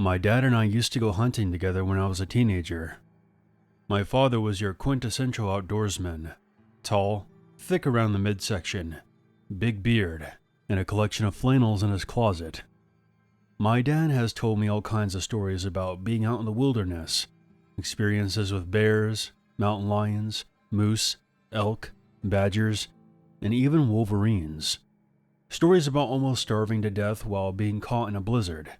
My dad and I used to go hunting together when I was a teenager. My father was your quintessential outdoorsman, tall, thick around the midsection, big beard, and a collection of flannels in his closet. My dad has told me all kinds of stories about being out in the wilderness, experiences with bears, mountain lions, moose, elk, badgers, and even wolverines. Stories about almost starving to death while being caught in a blizzard,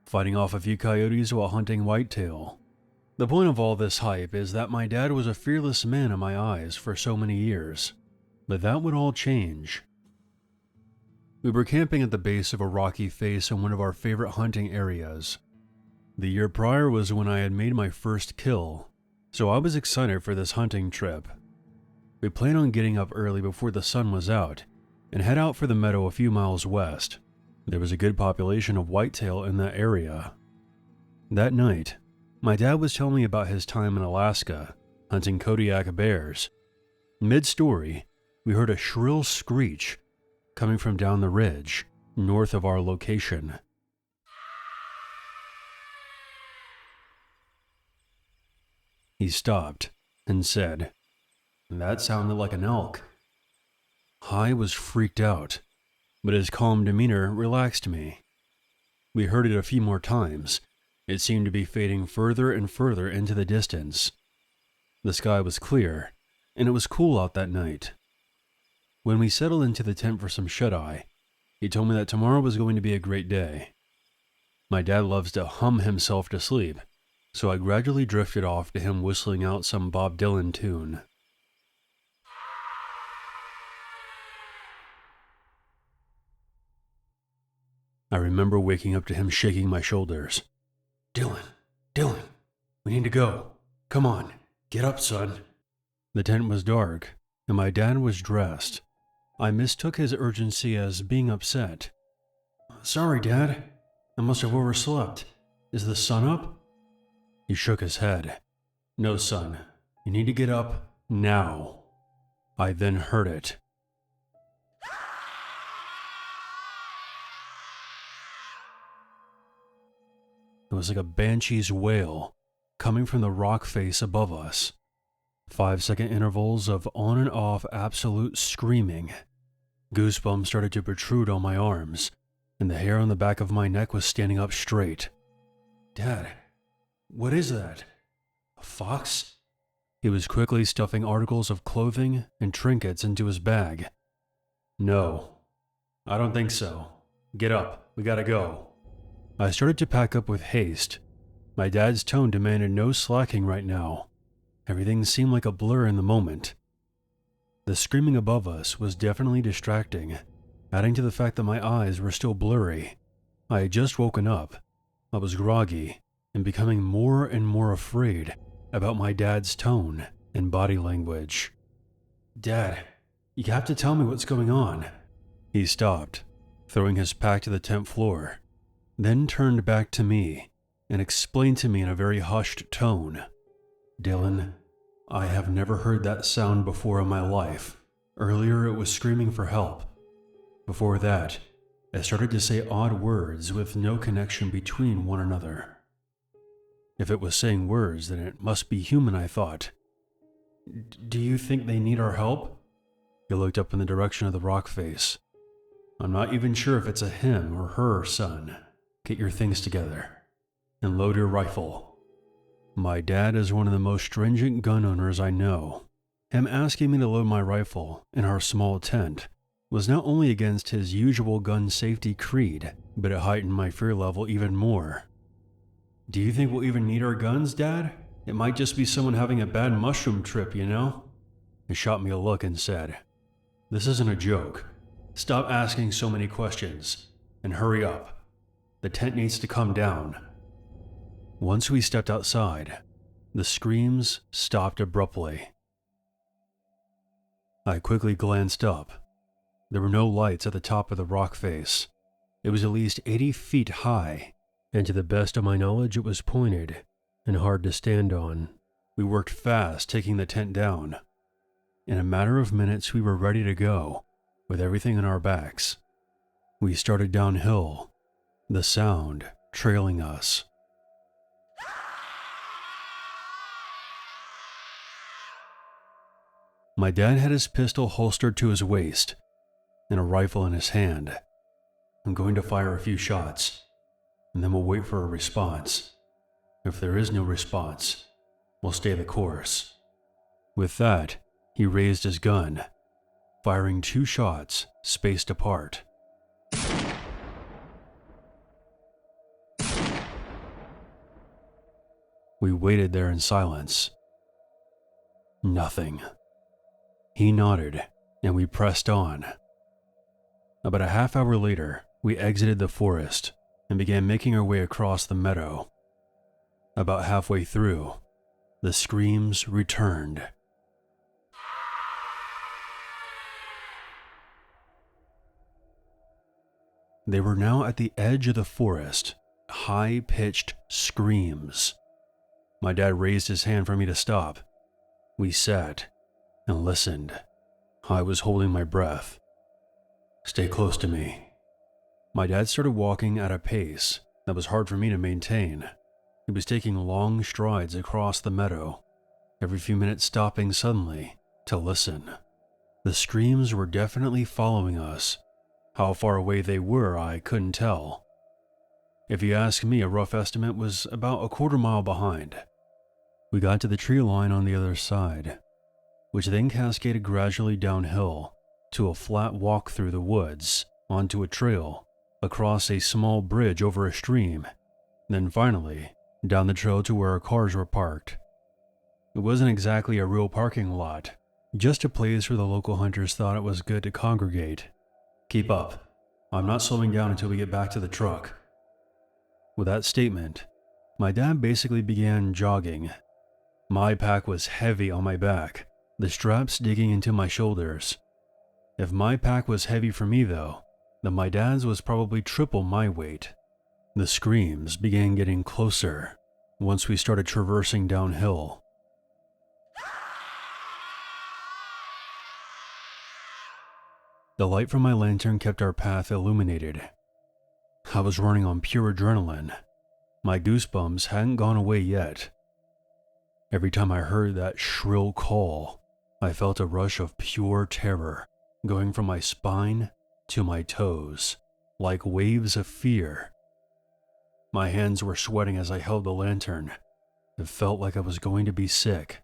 fighting off a few coyotes while hunting whitetail. The point of all this hype is that my dad was a fearless man in my eyes for so many years, but that would all change. We were camping at the base of a rocky face in one of our favorite hunting areas. The year prior was when I had made my first kill, so I was excited for this hunting trip. We planned on getting up early before the sun was out and head out for the meadow a few miles west. There was a good population of whitetail in that area. That night, my dad was telling me about his time in Alaska, hunting Kodiak bears. Mid-story, we heard a shrill screech coming from down the ridge, north of our location. He stopped and said, "That sounded like an elk." I was freaked out, but his calm demeanor relaxed me. We heard it a few more times. It seemed to be fading further and further into the distance. The sky was clear, and it was cool out that night. When we settled into the tent for some shut-eye, he told me that tomorrow was going to be a great day. My dad loves to hum himself to sleep, so I gradually drifted off to him whistling out some Bob Dylan tune. I remember waking up to him shaking my shoulders. Dylan, we need to go. Come on, get up, son." The tent was dark, and my dad was dressed. I mistook his urgency as being upset. "Sorry, Dad. I must have overslept. Is the sun up?" He shook his head. "No, son. You need to get up now." I then heard it. It was like a banshee's wail coming from the rock face above us. 5-second intervals of on and off absolute screaming. Goosebumps started to protrude on my arms, and the hair on the back of my neck was standing up straight. "Dad, what is that? A fox?" He was quickly stuffing articles of clothing and trinkets into his bag. "No, I don't think so. Get up, we gotta go." I started to pack up with haste. My dad's tone demanded no slacking right now. Everything seemed like a blur in the moment. The screaming above us was definitely distracting, adding to the fact that my eyes were still blurry. I had just woken up. I was groggy and becoming more and more afraid about my dad's tone and body language. "Dad, you have to tell me what's going on." He stopped, throwing his pack to the tent floor, then turned back to me and explained to me in a very hushed tone. "Dylan, I have never heard that sound before in my life. Earlier it was screaming for help. Before that, I started to say odd words with no connection between one another. If it was saying words, then it must be human, I thought. Do you think they need our help?" He looked up in the direction of the rock face. "I'm not even sure if it's a him or her, son. Get your things together and load your rifle." My dad is one of the most stringent gun owners I know. Him asking me to load my rifle in our small tent was not only against his usual gun safety creed, but it heightened my fear level even more. "Do you think we'll even need our guns, Dad? It might just be someone having a bad mushroom trip, you know?" He shot me a look and said, "This isn't a joke. Stop asking so many questions and hurry up. The tent needs to come down." Once we stepped outside, the screams stopped abruptly. I quickly glanced up. There were no lights at the top of the rock face. It was at least 80 feet high, and to the best of my knowledge it was pointed and hard to stand on. We worked fast, taking the tent down. In a matter of minutes we were ready to go, with everything on our backs. We started downhill, the sound trailing us. My dad had his pistol holstered to his waist and a rifle in his hand. I'm going to fire a few shots, and then we'll wait for a response. If there is no response, we'll stay the course. With that, he raised his gun, firing 2 shots spaced apart. We waited there in silence. Nothing. He nodded, and we pressed on. About a half hour later, we exited the forest and began making our way across the meadow. About halfway through, the screams returned. They were now at the edge of the forest, high-pitched screams. My dad raised his hand for me to stop. We sat and listened. I was holding my breath. Stay close to me. My dad started walking at a pace that was hard for me to maintain. He was taking long strides across the meadow, every few minutes stopping suddenly to listen. The screams were definitely following us. How far away they were, I couldn't tell. If you ask me, a rough estimate was about a quarter mile behind. We got to the tree line on the other side, which then cascaded gradually downhill to a flat walk through the woods, onto a trail, across a small bridge over a stream, then finally down the trail to where our cars were parked. It wasn't exactly a real parking lot, just a place where the local hunters thought it was good to congregate. Keep up. I'm not slowing down until we get back to the truck. With that statement, my dad basically began jogging. My pack was heavy on my back, the straps digging into my shoulders. If my pack was heavy for me though, then my dad's was probably triple my weight. The screams began getting closer once we started traversing downhill. The light from my lantern kept our path illuminated. I was running on pure adrenaline. My goosebumps hadn't gone away yet. Every time I heard that shrill call, I felt a rush of pure terror going from my spine to my toes, like waves of fear. My hands were sweating as I held the lantern. It felt like I was going to be sick.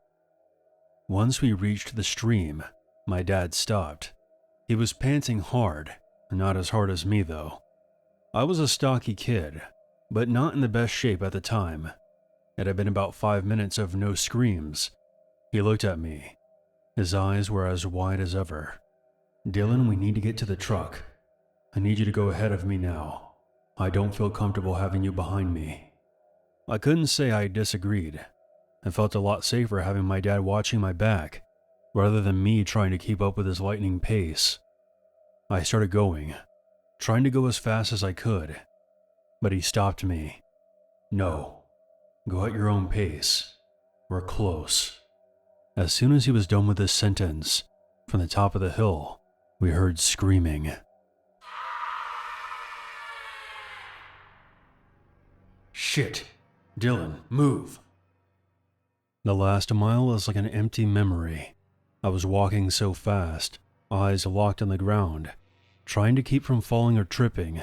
Once we reached the stream, my dad stopped. He was panting hard, not as hard as me though. I was a stocky kid, but not in the best shape at the time. It had been about 5 minutes of no screams. He looked at me. His eyes were as wide as ever. Dylan, we need to get to the truck. I need you to go ahead of me now. I don't feel comfortable having you behind me. I couldn't say I disagreed. I felt a lot safer having my dad watching my back, rather than me trying to keep up with his lightning pace. I started going, trying to go as fast as I could, but he stopped me. No, go at your own pace. We're close. As soon as he was done with this sentence, from the top of the hill, we heard screaming. Shit, Dylan, move. The last mile was like an empty memory. I was walking so fast, eyes locked on the ground, trying to keep from falling or tripping.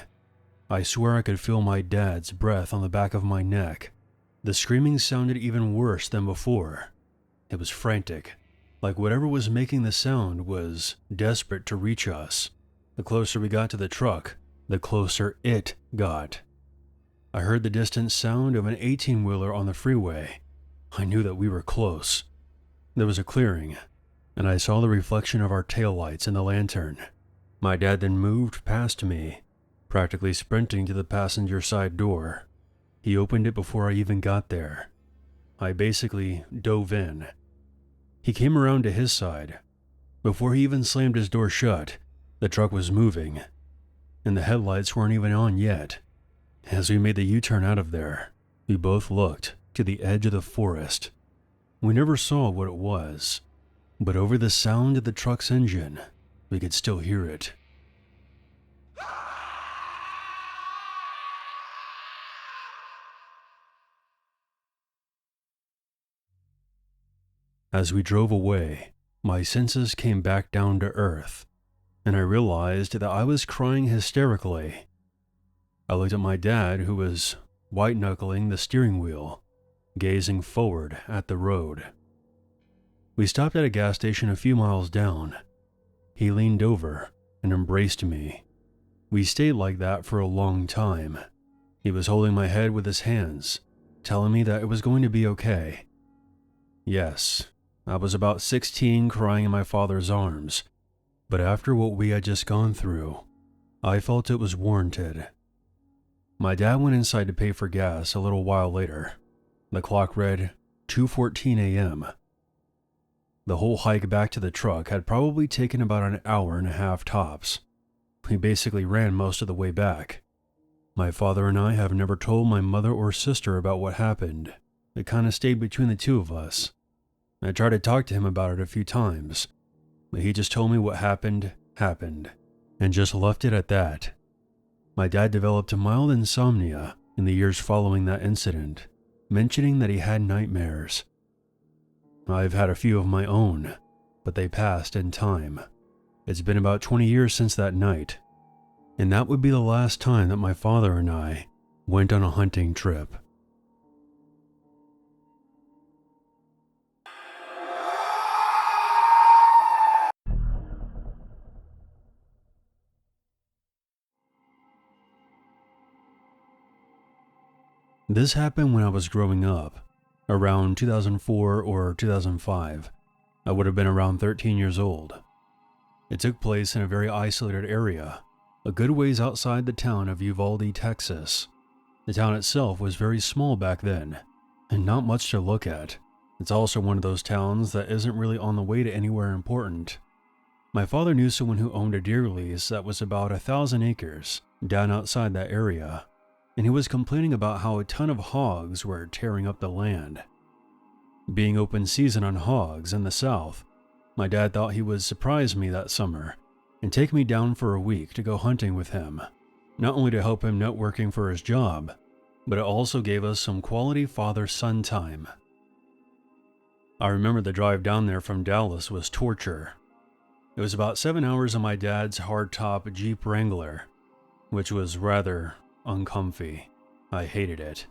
I swear I could feel my dad's breath on the back of my neck. The screaming sounded even worse than before. It was frantic, like whatever was making the sound was desperate to reach us. The closer we got to the truck, the closer it got. I heard the distant sound of an 18-wheeler on the freeway. I knew that we were close. There was a clearing, and I saw the reflection of our taillights in the lantern. My dad then moved past me, practically sprinting to the passenger side door. He opened it before I even got there. I basically dove in. He came around to his side. Before he even slammed his door shut, the truck was moving, and the headlights weren't even on yet. As we made the U-turn out of there, we both looked to the edge of the forest. We never saw what it was, but over the sound of the truck's engine, we could still hear it. As we drove away, my senses came back down to earth, and I realized that I was crying hysterically. I looked at my dad, who was white-knuckling the steering wheel, gazing forward at the road. We stopped at a gas station a few miles down. He leaned over and embraced me. We stayed like that for a long time. He was holding my head with his hands, telling me that it was going to be okay. Yes, I was about 16 crying in my father's arms, but after what we had just gone through, I felt it was warranted. My dad went inside to pay for gas a little while later. The clock read 2:14 a.m. The whole hike back to the truck had probably taken about an hour and a half tops. We basically ran most of the way back. My father and I have never told my mother or sister about what happened. It kind of stayed between the two of us. I tried to talk to him about it a few times, but he just told me what happened, and just left it at that. My dad developed a mild insomnia in the years following that incident, mentioning that he had nightmares. I've had a few of my own, but they passed in time. It's been about 20 years since that night, and that would be the last time that my father and I went on a hunting trip. This happened when I was growing up, around 2004 or 2005. I would have been around 13 years old. It took place in a very isolated area, a good ways outside the town of Uvalde, Texas. The town itself was very small back then, and not much to look at. It's also one of those towns that isn't really on the way to anywhere important. My father knew someone who owned a deer lease that was about 1,000 acres down outside that area, and he was complaining about how a ton of hogs were tearing up the land. Being open season on hogs in the South, my dad thought he would surprise me that summer and take me down for a week to go hunting with him, not only to help him networking for his job, but it also gave us some quality father-son time. I remember the drive down there from Dallas was torture. It was about 7 hours on my dad's hardtop Jeep Wrangler, which was rather uncomfy. I hated it.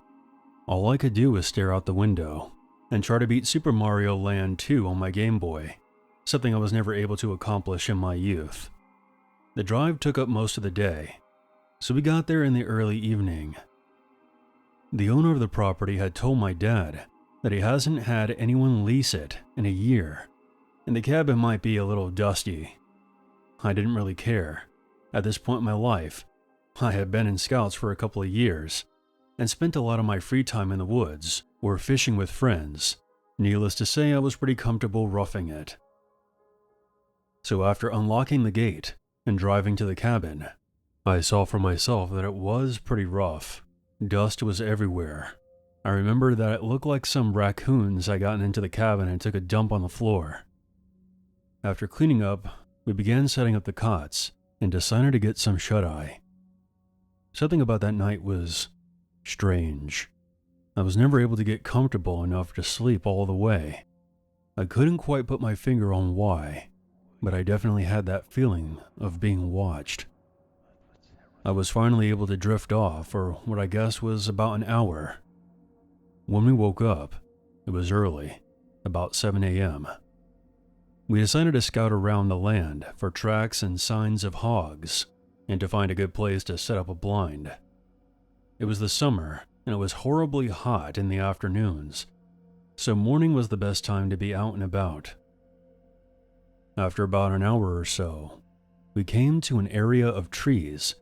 All I could do was stare out the window and try to beat Super Mario Land 2 on my Game Boy, something I was never able to accomplish in my youth. The drive took up most of the day, so we got there in the early evening. The owner of the property had told my dad that he hasn't had anyone lease it in a year, and the cabin might be a little dusty. I didn't really care. At this point in my life, I had been in Scouts for a couple of years and spent a lot of my free time in the woods or fishing with friends. Needless to say, I was pretty comfortable roughing it. So after unlocking the gate and driving to the cabin, I saw for myself that it was pretty rough. Dust was everywhere. I remember that it looked like some raccoons had gotten into the cabin and took a dump on the floor. After cleaning up, we began setting up the cots and decided to get some shut-eye. Something about that night was strange. I was never able to get comfortable enough to sleep all the way. I couldn't quite put my finger on why, but I definitely had that feeling of being watched. I was finally able to drift off for what I guess was about an hour. When we woke up, it was early, about 7 a.m. We decided to scout around the land for tracks and signs of hogs, and to find a good place to set up a blind. It was the summer, and it was horribly hot in the afternoons, so morning was the best time to be out and about. After about an hour or so, we came to an area of trees,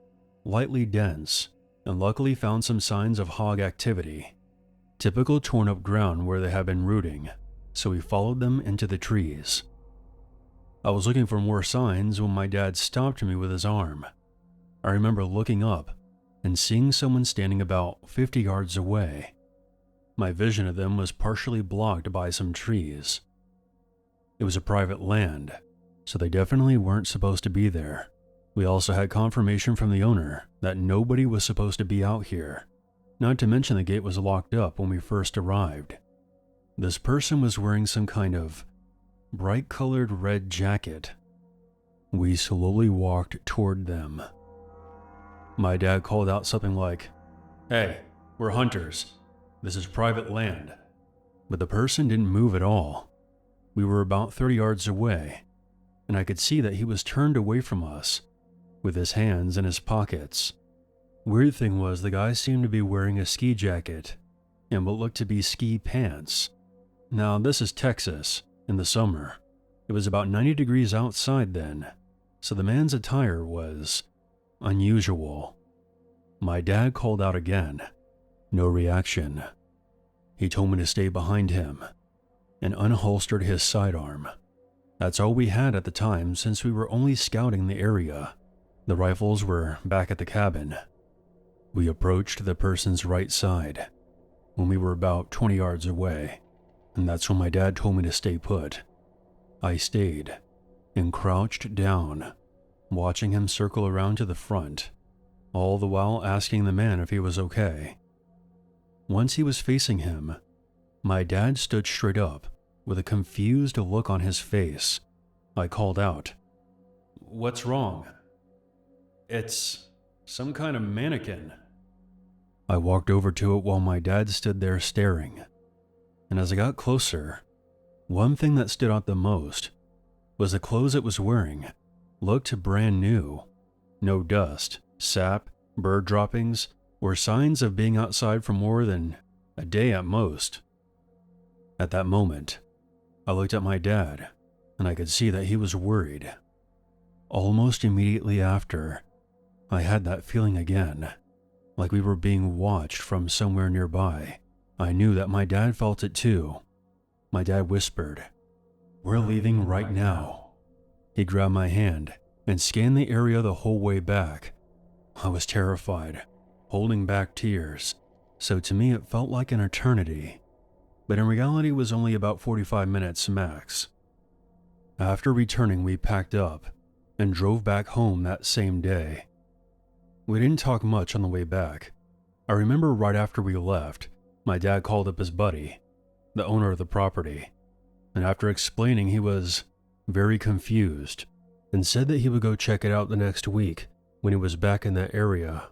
lightly dense, and luckily found some signs of hog activity. Typical torn up ground where they had been rooting, so we followed them into the trees. I was looking for more signs when my dad stopped me with his arm. I remember looking up and seeing someone standing about 50 yards away. My vision of them was partially blocked by some trees. It was a private land, so they definitely weren't supposed to be there. We also had confirmation from the owner that nobody was supposed to be out here, not to mention the gate was locked up when we first arrived. This person was wearing some kind of bright-colored red jacket. We slowly walked toward them. My dad called out something like, "Hey, we're hunters. This is private land." But the person didn't move at all. We were about 30 yards away, and I could see that he was turned away from us, with his hands in his pockets. Weird thing was, the guy seemed to be wearing a ski jacket and what looked to be ski pants. Now, this is Texas, in the summer. It was about 90 degrees outside then, so the man's attire was unusual. My dad called out again. No reaction. He told me to stay behind him and unholstered his sidearm. That's all we had at the time, since we were only scouting the area. The rifles were back at the cabin. We approached the person's right side when we were about 20 yards away, and that's when my dad told me to stay put. I stayed and crouched down, watching him circle around to the front, all the while asking the man if he was okay. Once he was facing him, my dad stood straight up with a confused look on his face. I called out, "What's wrong?" "It's some kind of mannequin." I walked over to it while my dad stood there staring, and as I got closer, one thing that stood out the most was the clothes it was wearing looked brand new. No dust, sap, bird droppings, or signs of being outside for more than a day at most. At that moment, I looked at my dad, and I could see that he was worried. Almost immediately after, I had that feeling again, like we were being watched from somewhere nearby. I knew that my dad felt it too. My dad whispered, "We're leaving right now." He grabbed my hand and scanned the area the whole way back. I was terrified, holding back tears, so to me it felt like an eternity, but in reality it was only about 45 minutes max. After returning, we packed up and drove back home that same day. We didn't talk much on the way back. I remember right after we left, my dad called up his buddy, the owner of the property, and after explaining, he was very confused and said that he would go check it out the next week when he was back in that area.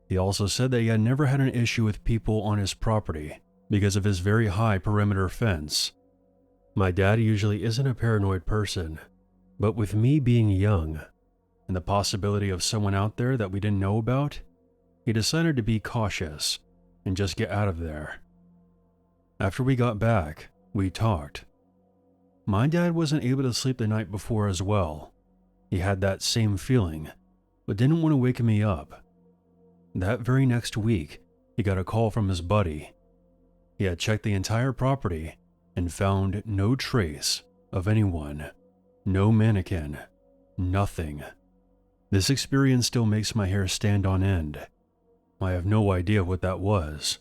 He also said that he had never had an issue with people on his property because of his very high perimeter fence. My dad usually isn't a paranoid person, but with me being young and the possibility of someone out there that we didn't know about, he decided to be cautious and just get out of there. After we got back, we talked. My dad wasn't able to sleep the night before as well. He had that same feeling, but didn't want to wake me up. That very next week, he got a call from his buddy. He had checked the entire property and found no trace of anyone, no mannequin, nothing. This experience still makes my hair stand on end. I have no idea what that was,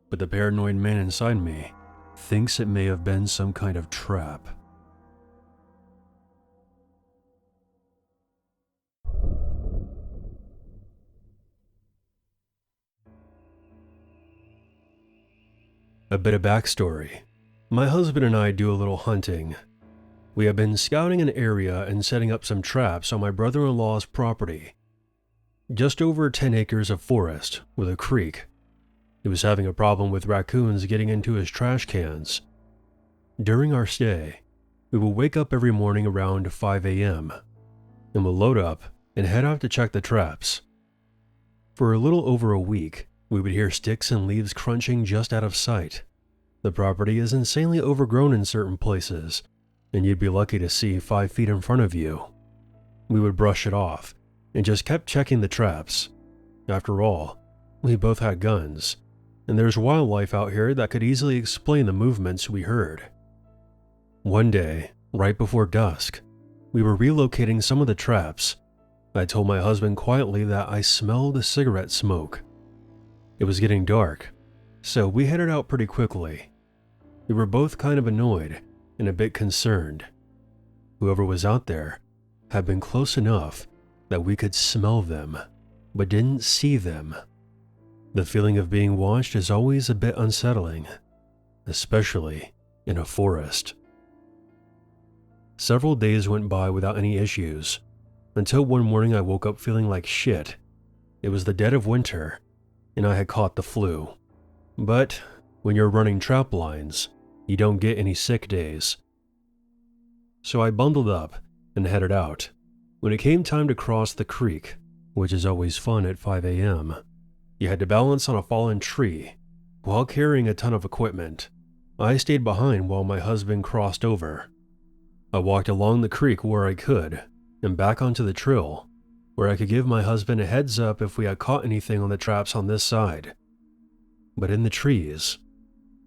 but the paranoid man inside me thinks it may have been some kind of trap. A bit of backstory. My husband and I do a little hunting. We have been scouting an area and setting up some traps on my brother-in-law's property. Just over 10 acres of forest with a creek. He was having a problem with raccoons getting into his trash cans. During our stay, we will wake up every morning around 5 a.m. and we'll load up and head out to check the traps. For a little over a week, we would hear sticks and leaves crunching just out of sight. The property is insanely overgrown in certain places, and you'd be lucky to see 5 feet in front of you. We would brush it off and just kept checking the traps. After all, we both had guns, and there's wildlife out here that could easily explain the movements we heard. One day, right before dusk, we were relocating some of the traps. I told my husband quietly that I smelled cigarette smoke. It was getting dark, so we headed out pretty quickly. We were both kind of annoyed and a bit concerned. Whoever was out there had been close enough that we could smell them, but didn't see them. The feeling of being watched is always a bit unsettling, especially in a forest. Several days went by without any issues, until one morning I woke up feeling like shit. It was the dead of winter, and I had caught the flu. But when you're running trap lines, you don't get any sick days. So I bundled up and headed out. When it came time to cross the creek, which is always fun at 5 a.m., you had to balance on a fallen tree while carrying a ton of equipment. I stayed behind while my husband crossed over. I walked along the creek where I could, and back onto the trail, where I could give my husband a heads up if we had caught anything on the traps on this side. But in the trees,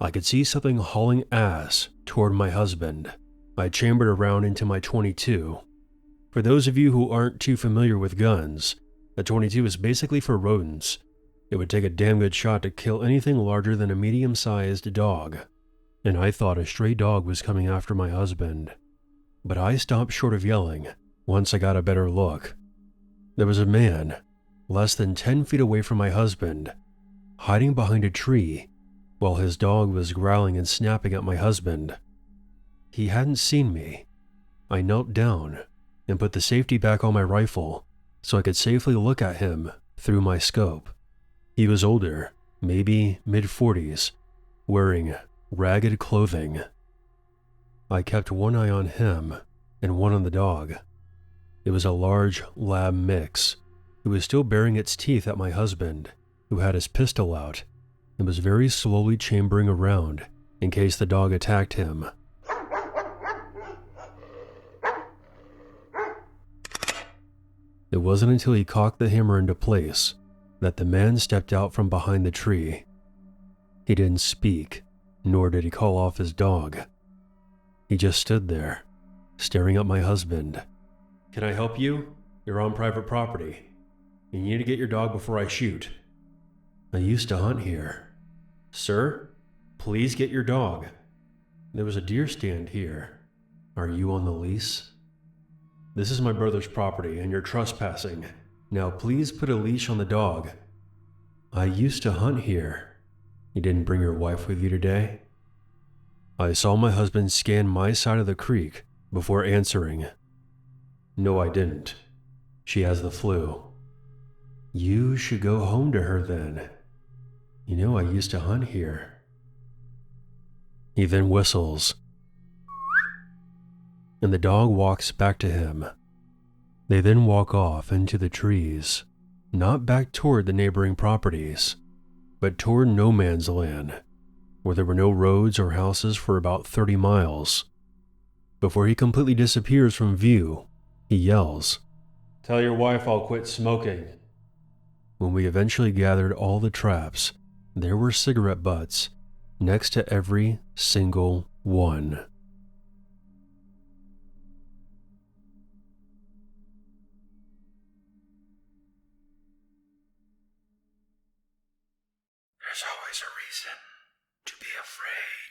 I could see something hauling ass toward my husband. I chambered around into my .22. For those of you who aren't too familiar with guns, a .22 is basically for rodents. It would take a damn good shot to kill anything larger than a medium-sized dog. And I thought a stray dog was coming after my husband. But I stopped short of yelling once I got a better look. There was a man, less than 10 feet away from my husband, hiding behind a tree while his dog was growling and snapping at my husband. He hadn't seen me. I knelt down and put the safety back on my rifle so I could safely look at him through my scope. He was older, maybe mid-40s, wearing ragged clothing. I kept one eye on him and one on the dog. It was a large lab mix who was still baring its teeth at my husband, who had his pistol out and was very slowly chambering around in case the dog attacked him. It wasn't until he cocked the hammer into place that the man stepped out from behind the tree. He didn't speak, nor did he call off his dog. He just stood there, staring at my husband. "Can I help you? You're on private property. You need to get your dog before I shoot." "I used to hunt here." "Sir, please get your dog." "There was a deer stand here. Are you on the lease?" "This is my brother's property and you're trespassing. Now please put a leash on the dog." "I used to hunt here. You didn't bring your wife with you today?" I saw my husband scan my side of the creek before answering. "No, I didn't. She has the flu." "You should go home to her then. You know I used to hunt here." He then whistles, and the dog walks back to him. They then walk off into the trees, not back toward the neighboring properties, but toward no man's land, where there were no roads or houses for about 30 miles. Before he completely disappears from view, he yells, "Tell your wife I'll quit smoking." When we eventually gathered all the traps, there were cigarette butts next to every single one. There's always a reason to be afraid.